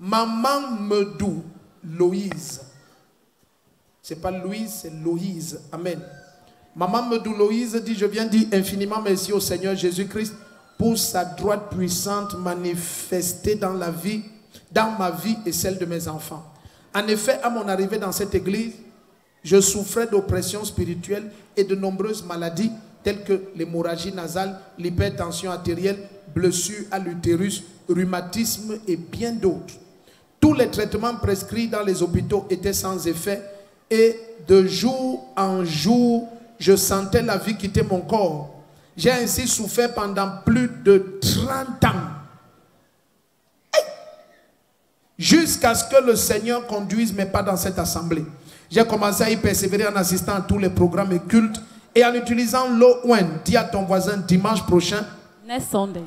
Maman Medou Loïse. C'est pas Louise, c'est Loïse. Amen. Maman Medou Loïse dit, je viens dire infiniment merci au Seigneur Jésus-Christ pour sa droite puissante manifestée dans ma vie et celle de mes enfants. En effet, à mon arrivée dans cette église, je souffrais d'oppression spirituelle et de nombreuses maladies telles que l'hémorragie nasale, l'hypertension artérielle, blessures à l'utérus, rhumatisme et bien d'autres. Tous les traitements prescrits dans les hôpitaux étaient sans effet et de jour en jour, je sentais la vie quitter mon corps. J'ai ainsi souffert pendant plus de 30 ans. Jusqu'à ce que le Seigneur conduise mes pas dans cette assemblée. J'ai commencé à y persévérer en assistant à tous les programmes et cultes et en utilisant l'eau ointe. Dis à ton voisin dimanche prochain.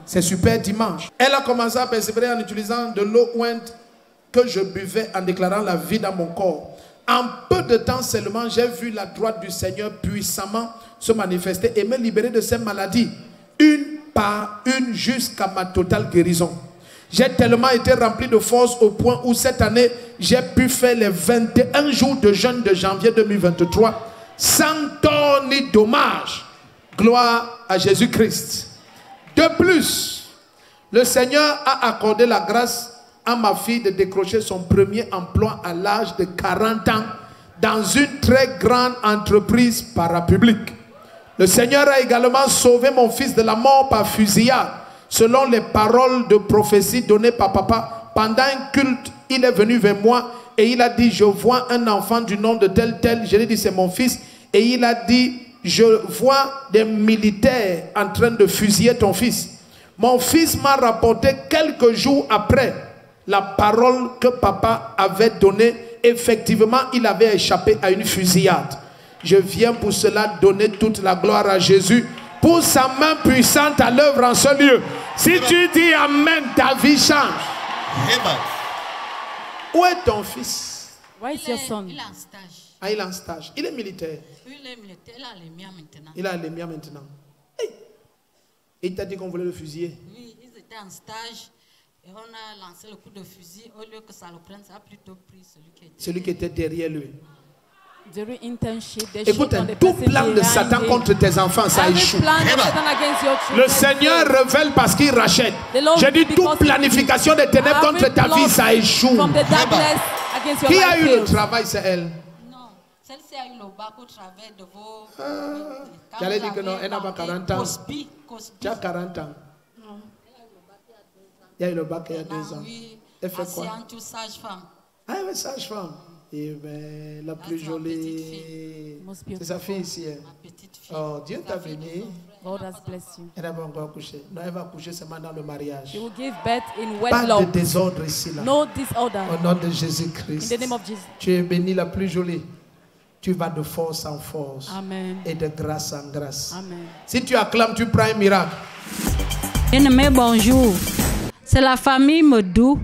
C'est super dimanche. Elle a commencé à persévérer en utilisant de l'eau ointe que je buvais en déclarant la vie dans mon corps. En peu de temps seulement, j'ai vu la droite du Seigneur puissamment se manifester et me libérer de ces maladies, une par une jusqu'à ma totale guérison. J'ai tellement été rempli de force au point où cette année, j'ai pu faire les 21 jours de jeûne de janvier 2023 sans tort ni dommage. Gloire à Jésus-Christ. De plus, le Seigneur a accordé la grâce à ma fille de décrocher son premier emploi à l'âge de 40 ans dans une très grande entreprise parapublique. Le Seigneur a également sauvé mon fils de la mort par fusillade. Selon les paroles de prophétie données par papa, pendant un culte, il est venu vers moi et il a dit, je vois un enfant du nom de tel tel. Je lui ai dit, c'est mon fils. Et il a dit, je vois des militaires en train de fusiller ton fils. Mon fils m'a rapporté quelques jours après la parole que papa avait donnée. Effectivement, il avait échappé à une fusillade. Je viens pour cela donner toute la gloire à Jésus pour sa main puissante à l'œuvre en ce lieu. Si tu dis Amen, ta vie change. Où est ton fils? Where is your son? Il est en stage. Ah, il est en stage. Il est militaire. Il est militaire, il a les miens maintenant. Il a les miens maintenant. Hey. Et il t'a dit qu'on voulait le fusiller? Oui, ils étaient en stage et on a lancé le coup de fusil. Au lieu que ça le prenne, ça a plutôt pris celui qui était derrière lui. Écoute, tout plan de Satan contre tes enfants, ça échoue. Le Seigneur révèle parce qu'il rachète. J'ai dit, toute planification des ténèbres contre ta vie, ça échoue. Qui a eu le travail, c'est elle? Non, celle-ci a eu le bac au travers de vos... J'allais dire que non, elle n'a pas 40 ans. Tu as 40 ans. Il y a eu le bac il y a 2 ans. Elle fait quoi? Sage-femme. Ah, elle est sage-femme. Et ben, la plus jolie, c'est sa fille ici. Oh, Dieu t'a béni. Elle n'a pas encore couché. Non, elle va coucher seulement dans le mariage. Pas de désordre ici. Là. No disorder. Au nom de Jésus-Christ. Tu es bénie la plus jolie. Tu vas de force en force. Amen. Et de grâce en grâce. Amen. Si tu acclames, tu prends un miracle. Bien-aimé, bonjour. C'est la famille Medou.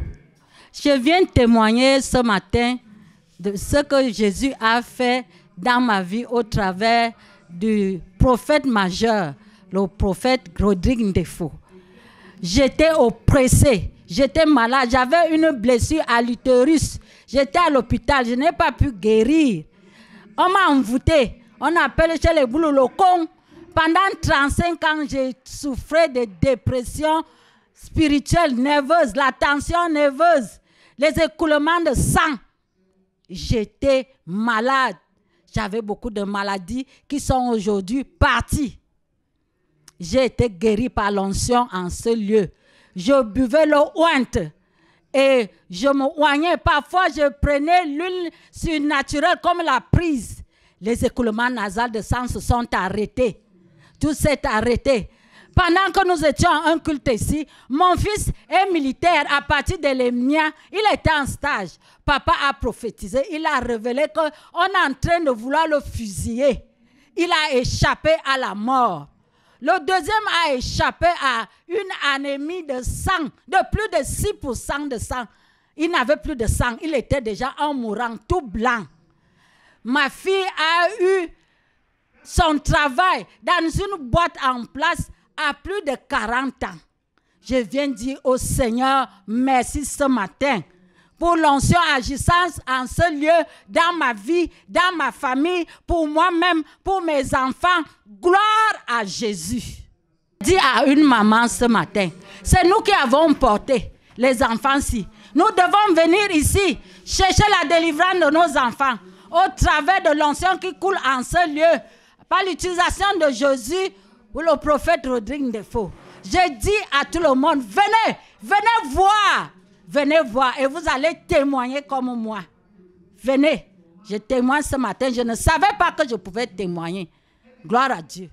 Je viens témoigner ce matin de ce que Jésus a fait dans ma vie au travers du prophète majeur, le prophète Rodrigue Ndefo. J'étais oppressée, j'étais malade, j'avais une blessure à l'utérus, j'étais à l'hôpital, je n'ai pas pu guérir. On m'a envoûté, on appelle chez les boulots locaux. Pendant 35 ans, j'ai souffert de dépression spirituelle, nerveuse, la tension nerveuse, les écoulements de sang. J'étais malade. J'avais beaucoup de maladies qui sont aujourd'hui parties. J'ai été guérie par l'onction en ce lieu. Je buvais l'eau ointe et je me oignais. Parfois, je prenais l'huile surnaturelle comme la prise. Les écoulements nasaux de sang se sont arrêtés. Tout s'est arrêté. Pendant que nous étions en un culte ici, mon fils est militaire. À partir de les miens, il était en stage. Papa a prophétisé. Il a révélé qu'on est en train de vouloir le fusiller. Il a échappé à la mort. Le deuxième a échappé à une anémie de sang, de plus de 6% de sang. Il n'avait plus de sang. Il était déjà en mourant, tout blanc. Ma fille a eu son travail dans une boîte en place à plus de 40 ans. Je viens dire au Seigneur merci ce matin pour l'onction agissante en ce lieu, dans ma vie, dans ma famille, pour moi-même, pour mes enfants. Gloire à Jésus. Dis à une maman ce matin, c'est nous qui avons porté les enfants-ci. Nous devons venir ici, chercher la délivrance de nos enfants, au travers de l'onction qui coule en ce lieu, par l'utilisation de Jésus ou le prophète Rodrigue Ndefo. Je dis à tout le monde, venez voir et vous allez témoigner comme moi. Venez, je témoigne ce matin, je ne savais pas que je pouvais témoigner. Gloire à Dieu.